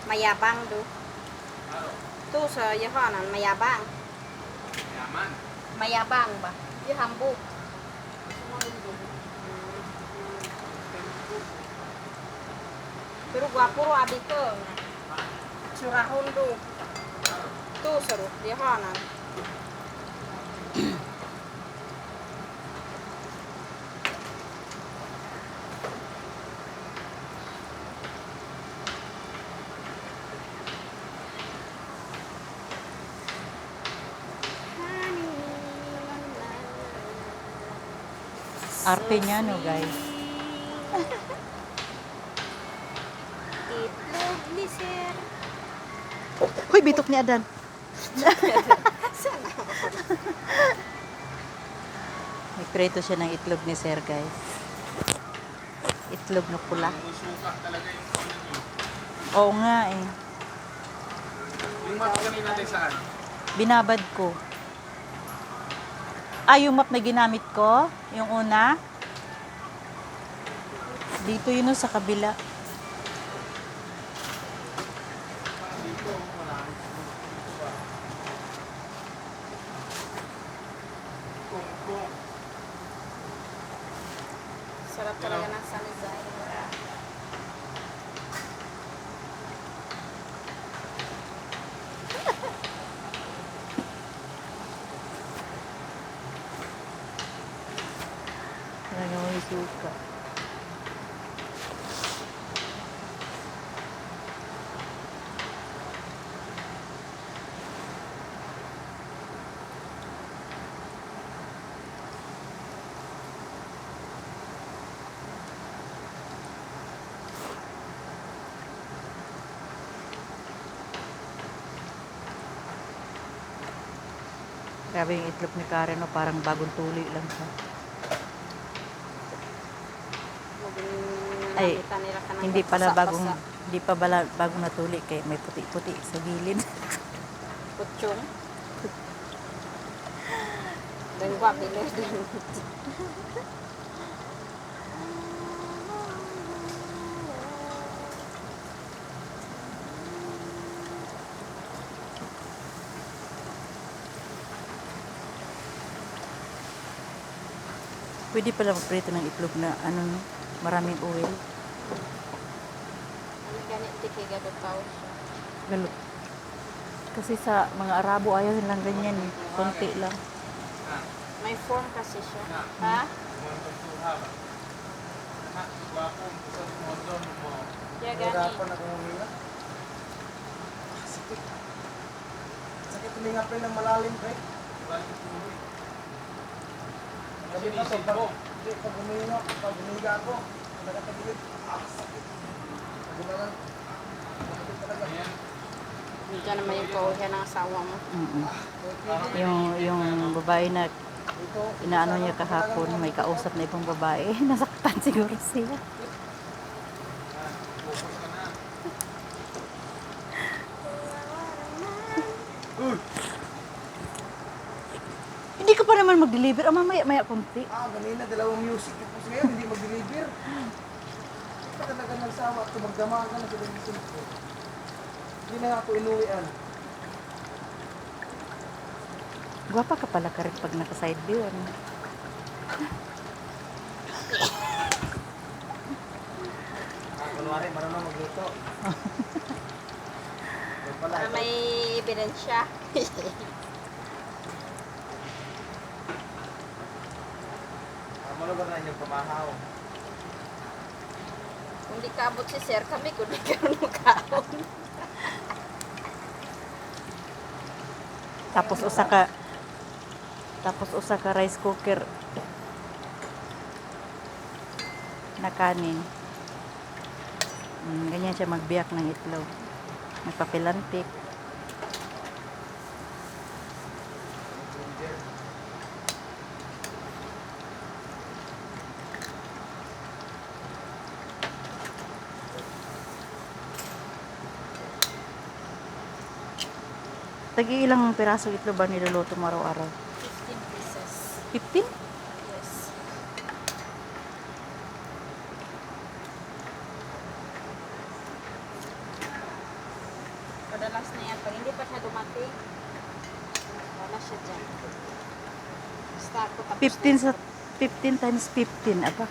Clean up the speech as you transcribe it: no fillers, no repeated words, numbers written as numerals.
Mayabang do. Ano? Tu sa yahanan mayabang. Yaman. Mayabang ba? Yahambuk. Pero guapuro abito. Surahon do. Tu saru yahanan. Arte niya, no, guys. Itlog ni sir. Hoy, bitok ni Adan. Nagprito siya ng itlog ni Sir, guys. Itlog na pula. Suka talaga yung ano nyo. Oo nga eh. Yung map kanina tayo saan? Binabad ko. Yung map na ginamit ko, yung una. Dito yun sa kabila. Dito, marami. Kung. Sarap talaga ng sanizay. Talaga may suka. Grabe yung itlog ni Karen, no? Parang bagong tuli lang siya. Ay, hindi pala bagong, hindi pa bala, bagong natuli kay may puti-puti sa gilid. Kutsong. Dan guap ini. Pwede pala magprito ng itlog na ano, maraming oil. Ano ganit tikiga do tao siya. Lalo. Kasi sa mga Arabo ayaw nilang ganyan eh. Konti lang. May form kasi siya. Ha? Suha ba? Guwapo, sa mondo mo. Kaya gani. Sakit tulinga pa ng malalim, pre. Gabi na to, pag umihinga, pag umihiga ako, nakatagilid, sakit. Pag umalang, sakit talaga. Diyan naman yung kauhya ng asawa mo. Yung babae na Ito, inaano niya kahapon, may kausap na ibang babae. Nasaktan siguro siya. Hindi ka pa naman mag-deliver. Mamaya konti. ganina, dalawang music po ngayon, hindi mag-deliver. Ito talaga nagsama, ito magdamagan na sila ng ko. Hindi na nga ako inuwian. Gwapa ka pala ka rin pag naka-side view. Ano? Kunwari, marunong magluto. Para may ebidensya. Ano ba na inyong pamahaw? Kung di kabot si sir, kami kung di karoon mo kaon. Tapos usa ka rice cooker na kanin. Ganyan siya magbiyak ng itlog. Magpapilantik. Tagi ilang piraso itlog ba niluluto mo araw-araw? 15 pieces. 15? Yes. Madalas na yan. Pag hindi pa siya dumating, wala siya dyan. Basta ako tapos 15 sa 15 times 15, apa?